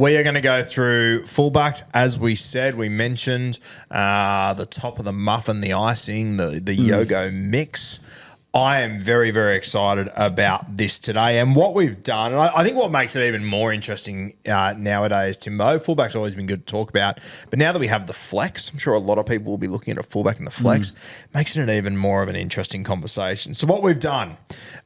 we are going to go through fullbacks. As we said, we mentioned the top of the muffin, the icing, the Yogo mix. I am very, very excited about this today and what we've done. And I think what makes it even more interesting nowadays, Timbo, fullback's always been good to talk about. But now that we have the flex, I'm sure a lot of people will be looking at a fullback in the flex, makes it even more of an interesting conversation. So what we've done,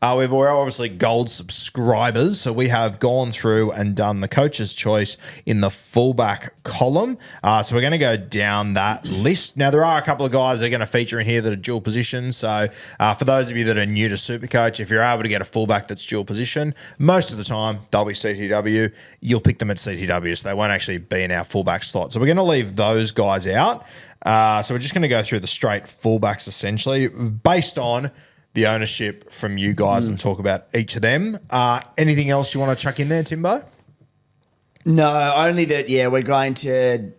we're obviously gold subscribers. So we have gone through and done the coach's choice in the fullback column. So we're going to go down that list. Now, there are a couple of guys that are going to feature in here that are dual positions. So for those of you that are new to Supercoach, if you're able to get a fullback that's dual position, most of the time they'll be CTW. You'll pick them at CTW, so they won't actually be in our fullback slot. So we're going to leave those guys out. So we're just going to go through the straight fullbacks essentially based on the ownership from you guys and talk about each of them. Anything else you want to chuck in there, Timbo? No, only that, we're going to...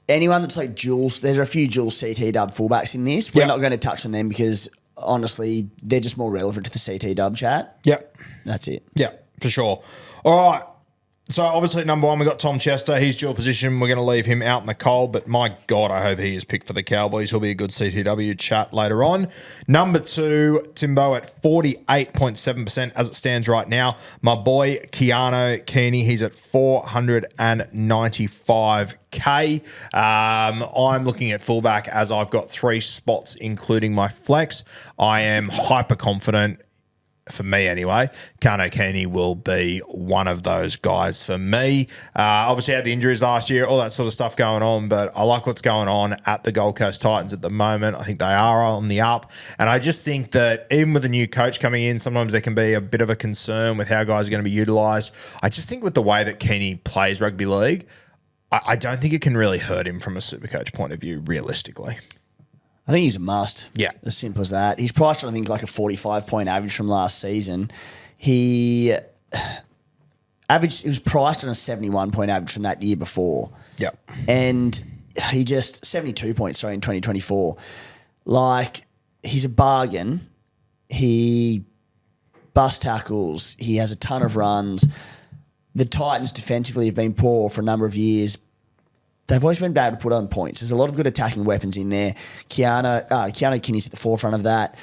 Anyone that's like dual... There's a few dual CT dub fullbacks in this. We're not going to touch on them because... Honestly, they're just more relevant to the CT dub chat. Yep. That's it. Yeah, for sure. All right. So, obviously, number one, we got Tom Chester. He's dual position. We're going to leave him out in the cold, but my God, I hope he is picked for the Cowboys. He'll be a good CTW chat later on. Number two, Timbo at 48.7% as it stands right now. My boy, Keano Kini, he's at 495K. I'm looking at fullback as I've got 3 spots, including my flex. I am hyper confident. For me anyway, Keano Kini will be one of those guys for me. Obviously had the injuries last year, all that sort of stuff going on, but I like what's going on at the Gold Coast Titans at the moment. I think they are on the up. And I just think that even with a new coach coming in, sometimes there can be a bit of a concern with how guys are going to be utilised. I just think with the way that Kini plays rugby league, I don't think it can really hurt him from a Supercoach point of view, realistically. I think he's a must. Yeah. As simple as that. He's priced on, I think, like a 45-point average from last season. He was priced on a 71-point average from that year before. Yeah. And he just, 72 points, sorry, in 2024. Like, he's a bargain. He bust tackles. He has a ton of runs. The Titans defensively have been poor for a number of years. They've always been bad to put on points. There's a lot of good attacking weapons in there. Keano Kini's at the forefront of that.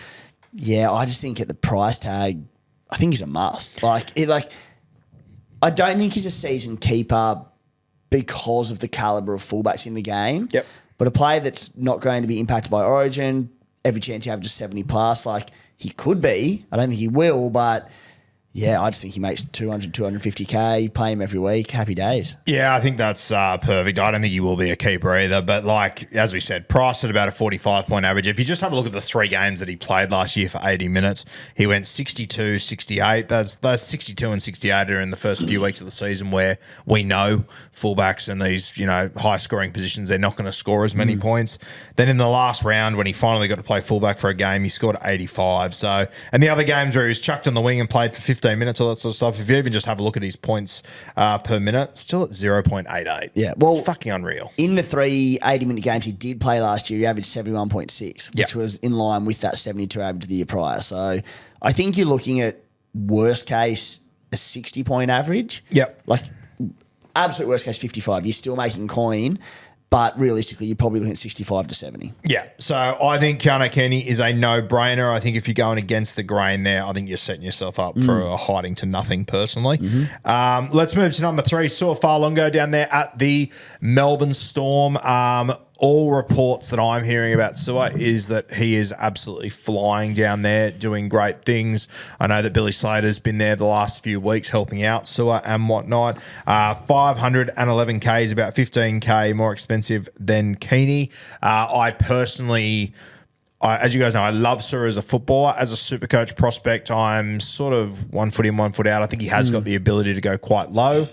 Yeah, I just think at the price tag, I think he's a must. I don't think he's a season keeper because of the caliber of fullbacks in the game. Yep. But a player that's not going to be impacted by Origin, every chance he averages 70 plus, he could be. I don't think he will, but... Yeah, I just think he makes 200, 250K, play him every week, happy days. Yeah, I think that's perfect. I don't think he will be a keeper either, but as we said, priced at about a 45-point average. If you just have a look at the 3 games that he played last year for 80 minutes, he went 62, 68. Those 62 and 68 are in the first few weeks of the season where we know fullbacks in these, high-scoring positions, they're not going to score as many points. Then in the last round, when he finally got to play fullback for a game, he scored 85. So, and the other games where he was chucked on the wing and played for 15 minutes, all that sort of stuff. If you even just have a look at his points per minute, still at 0.88. Yeah, well, it's fucking unreal. In the 3 80-minute games he did play last year, he averaged 71.6, which was in line with that 72 average the year prior. So I think you're looking at worst case a 60-point average. Yep. Absolute worst case 55. You're still making coin. But realistically, you're probably looking at 65 to 70. Yeah. So I think Keano Kini is a no-brainer. I think if you're going against the grain there, I think you're setting yourself up for a hiding to nothing personally. Let's move to number 3. Faalogo down there at the Melbourne Storm. All reports that I'm hearing about Sua is that he is absolutely flying down there, doing great things. I know that Billy Slater's been there the last few weeks helping out Sua and whatnot. 511K is about 15K more expensive than Kini. I personally... as you guys know, I love Sua as a footballer. As a Supercoach prospect, I'm sort of 1 foot in, 1 foot out. I think he has got the ability to go quite low.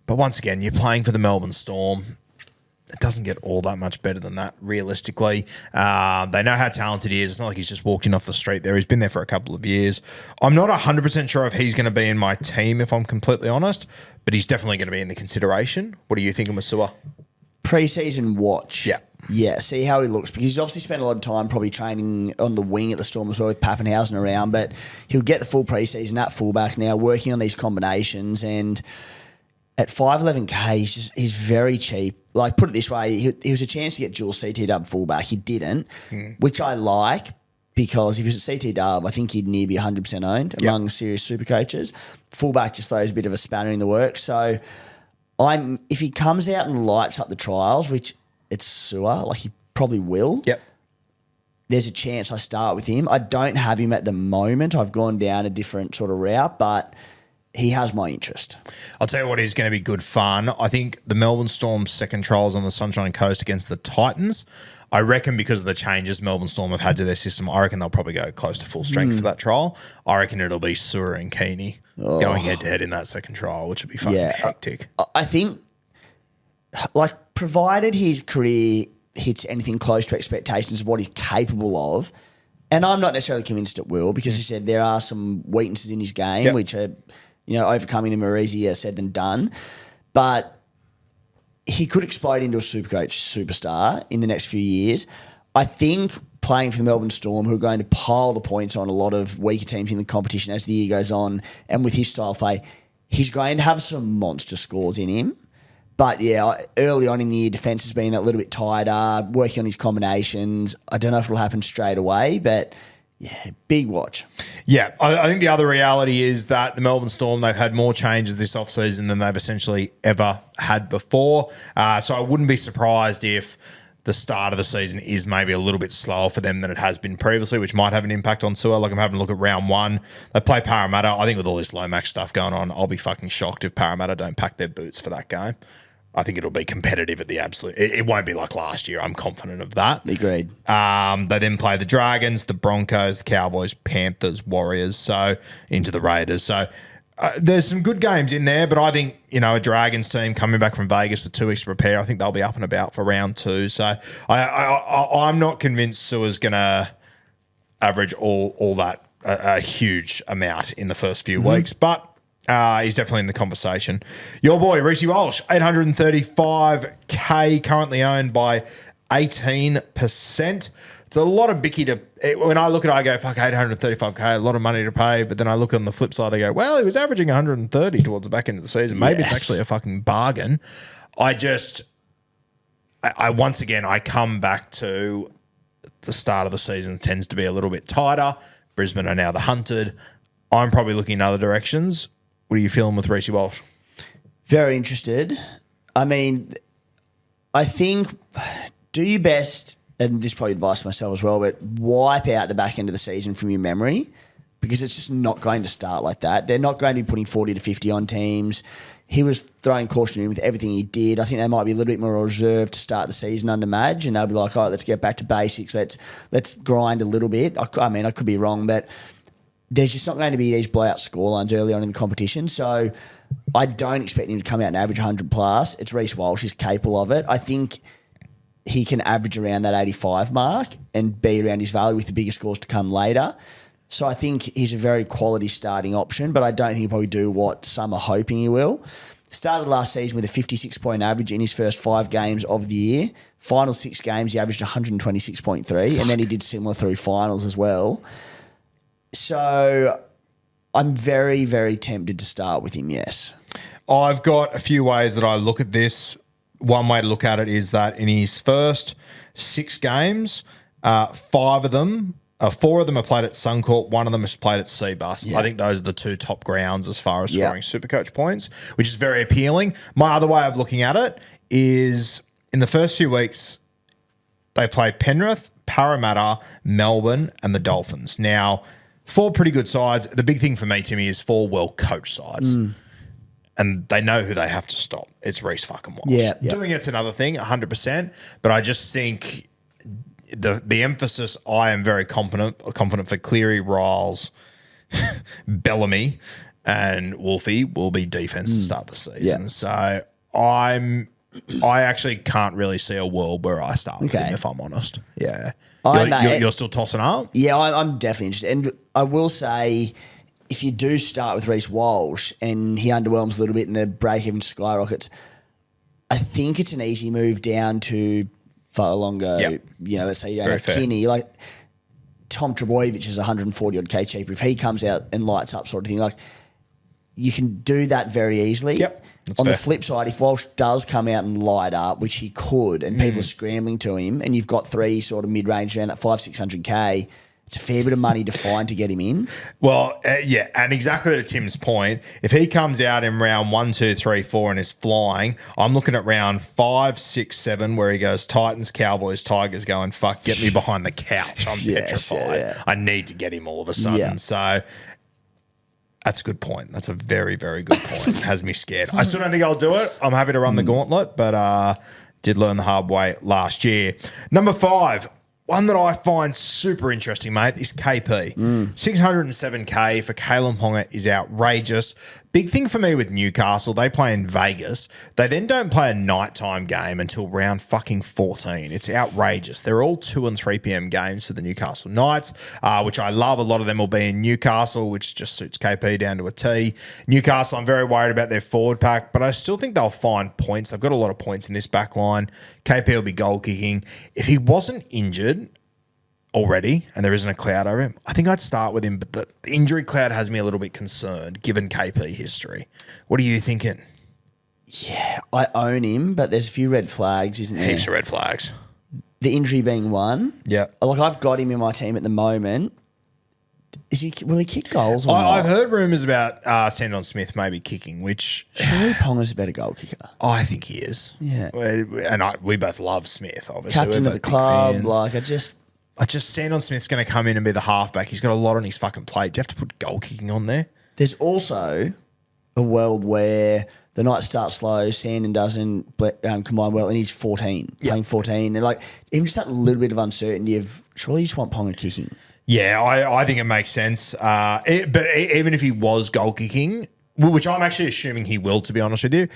But once again, you're playing for the Melbourne Storm. It doesn't get all that much better than that, realistically. They know how talented he is. It's not like he's just walked in off the street there. He's been there for a couple of years. I'm not 100% sure if he's going to be in my team, if I'm completely honest, but he's definitely going to be in the consideration. What are you thinking with Sua? Pre-season watch. Yeah. Yeah, see how he looks, because he's obviously spent a lot of time probably training on the wing at the Storm as well with Pappenhausen around, but he'll get the full pre-season at fullback now, working on these combinations, and at 511k, he's very cheap. Like, put it this way, he was a chance to get dual CT dub fullback. He didn't, which I like, because if he was a CT dub, I think he'd near be 100% owned among serious super coaches. Fullback just throws a bit of a spanner in the works. So if he comes out and lights up the trials, which it's Sua, like he probably will. Yep. There's a chance I start with him. I don't have him at the moment. I've gone down a different sort of route, but he has my interest. I'll tell you what is going to be good fun. I think the Melbourne Storm's second trials on the Sunshine Coast against the Titans, I reckon because of the changes Melbourne Storm have had to their system, I reckon they'll probably go close to full strength for that trial. I reckon it'll be Sua and Kini going head-to-head in that second trial, which would be fucking hectic. I think, like, provided his career hits anything close to expectations of what he's capable of, and I'm not necessarily convinced it will, because he said there are some weaknesses in his game, which are, overcoming them are easier said than done. But he could explode into a Supercoach superstar in the next few years. I think playing for the Melbourne Storm, who are going to pile the points on a lot of weaker teams in the competition as the year goes on, and with his style of play, he's going to have some monster scores in him. But, early on in the year, defence has been a little bit tighter, working on his combinations. I don't know if it'll happen straight away, but, big watch. Yeah, I think the other reality is that the Melbourne Storm, they've had more changes this offseason than they've essentially ever had before. So I wouldn't be surprised if the start of the season is maybe a little bit slower for them than it has been previously, which might have an impact on Sua. Like, I'm having a look at round one. They play Parramatta. I think with all this Lomax stuff going on, I'll be fucking shocked if Parramatta don't pack their boots for that game. I think it'll be competitive at the absolute. It won't be like last year. I'm confident of that. Agreed. They then play the Dragons, the Broncos, the Cowboys, Panthers, Warriors, so into the Raiders. So there's some good games in there, but I think, a Dragons team coming back from Vegas with 2 weeks to prepare, I think they'll be up and about for round two. So I'm not convinced Sua's going to average all that, a huge amount in the first few weeks, but he's definitely in the conversation. Your boy, Reece Walsh, 835k, currently owned by 18%. It's a lot of bicky to... When I look at it, I go, fuck, 835k, a lot of money to pay. But then I look on the flip side, I go, well, he was averaging 130 towards the back end of the season. Maybe it's actually a fucking bargain. I once again, I come back to the start of the season tends to be a little bit tighter. Brisbane are now the hunted. I'm probably looking in other directions. What are you feeling with Reece Walsh? Very interested. I mean, I think do your best, and this is probably advice to myself as well, but wipe out the back end of the season from your memory, because it's just not going to start like that. They're not going to be putting 40 to 50 on teams. He was throwing caution in with everything he did. I think they might be a little bit more reserved to start the season under Madge, and they'll be like, all right, let's get back to basics. Let's grind a little bit. I mean, I could be wrong, but there's just not going to be these blowout scorelines early on in the competition. So I don't expect him to come out and average 100 plus. It's Reece Walsh who's capable of it. I think he can average around that 85 mark and be around his value with the bigger scores to come later. So I think he's a very quality starting option, but I don't think he'll probably do what some are hoping he will. Started last season with a 56-point average in his first 5 games of the year. Final 6 games, he averaged 126.3, and then he did similar through finals as well. So I'm very, very tempted to start with him, yes. I've got a few ways that I look at this. One way to look at it is that in his first 6 games, 4 of them are played at Suncorp, 1 of them is played at Seabus. Yeah. I think those are the 2 top grounds as far as scoring Supercoach points, which is very appealing. My other way of looking at it is in the first few weeks, they play Penrith, Parramatta, Melbourne, and the Dolphins. Now, 4 pretty good sides. The big thing for me, Timmy, is 4 well-coached sides. And they know who they have to stop. It's Reece fucking Walsh. Yeah. Doing it's another thing, 100%. But I just think the emphasis, I am very confident for Cleary, Riles, Bellamy, and Wolfie will be defense to start the season. Yeah. So I actually can't really see a world where I start with him, if I'm honest. Yeah. You're still tossing up? Yeah, I'm definitely interested. And I will say, if you do start with Reece Walsh and he underwhelms a little bit in the break-even skyrockets, I think it's an easy move down to Faalogo. Yep. Let's say you don't have Kini. Like, Tom Trebojevic is 140-odd-K cheaper. If he comes out and lights up sort of thing, like, you can do that very easily. Yep. On the flip side, if Walsh does come out and light up, which he could, and people are scrambling to him, and you've got 3 sort of mid-range around that 500-600K, it's a fair bit of money to find to get him in. Well, yeah, and exactly to Tim's point, if he comes out in round 1, 2, 3, 4 and is flying, I'm looking at round 5, 6, 7 where he goes Titans, Cowboys, Tigers, going, fuck, get me behind the couch. I'm petrified. Yeah. I need to get him all of a sudden. Yeah. So that's a good point. That's a very, very good point. It has me scared. I still don't think I'll do it. I'm happy to run the gauntlet, but did learn the hard way last year. Number 5. One that I find super interesting, mate, is KP. 607K for Kalyn Ponga is outrageous. Big thing for me with Newcastle, they play in Vegas. They then don't play a nighttime game until round fucking 14. It's outrageous. They're all 2 and 3 p.m. games for the Newcastle Knights, which I love. A lot of them will be in Newcastle, which just suits KP down to a T. Newcastle, I'm very worried about their forward pack, but I still think they'll find points. They've got a lot of points in this back line. KP will be goal kicking. If he wasn't injured already and there isn't a cloud over him, I think I'd start with him, but the injury cloud has me a little bit concerned given KP history. What are you thinking? Yeah, I own him, but there's a few red flags, isn't there? Heaps of red flags. The injury being one. Yeah. Like, I've got him in my team at the moment. Will he kick goals or not? I've heard rumours about Sandon Smith maybe kicking, which Surely Ponga's a better goal kicker. I think he is. Yeah. And we both love Smith, obviously. Captain We're of the both big club. fans. Like, I just Sandon Smith's going to come in and be the halfback. He's got a lot on his fucking plate. Do you have to put goal kicking on there? There's also a world where the Knights start slow, Sandon doesn't combine well, and he's 14, playing 14. And like, even just that little bit of uncertainty of surely you just want Ponga kicking. Yeah, I think it makes sense. But even if he was goal kicking, which I'm actually assuming he will, to be honest with you,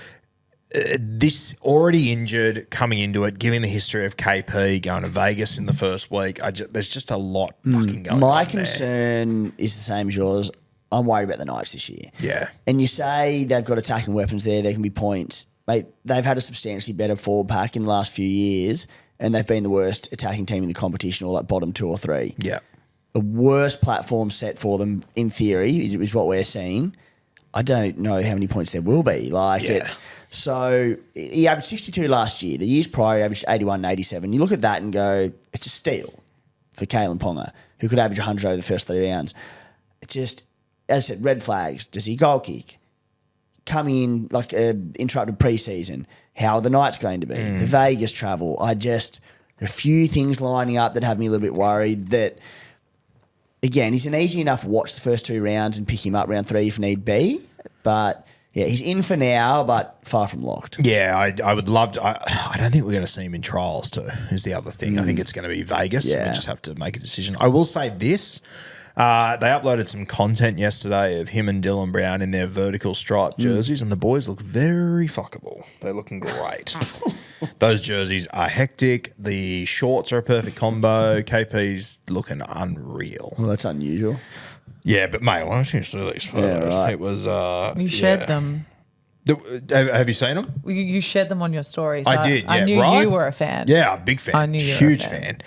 this already injured coming into it, given the history of KP going to Vegas in the first week, there's just a lot fucking going on. My concern is the same as yours. I'm worried about the Knights this year. Yeah. And you say they've got attacking weapons there, there can be points. Mate, they've had a substantially better forward pack in the last few years, and they've been the worst attacking team in the competition, or like bottom 2 or 3. Yeah. The worst platform set for them, in theory, is what we're seeing. I don't know how many points there will be. It's so he averaged 62 last year. The years prior, he averaged 81 and 87. You look at that and go, it's a steal for Kalyn Ponga, who could average 100 over the first 3 rounds. It just, as I said, red flags. Does he goal kick? Come in like interrupted preseason. How are the Knights going to be? The Vegas travel. There are a few things lining up that have me a little bit worried that. Again, he's an easy enough watch the first 2 rounds and pick him up round 3 if need be. But, yeah, he's in for now, but far from locked. Yeah, I would love to. I don't think we're going to see him in trials too, is the other thing. I think it's going to be Vegas. Yeah. We just have to make a decision. I will say this. They uploaded some content yesterday of him and Dylan Brown in their vertical striped jerseys, and the boys look very fuckable. They're looking great. Those jerseys are hectic. The shorts are a perfect combo. KP's looking unreal. Well, that's unusual. Yeah, but mate, why don't you see these photos? Yeah, right. It was. You shared them. Have you seen them? You shared them on your stories. I did. Yeah, I knew right? you were a fan. Yeah, big fan. I knew you were Huge a fan.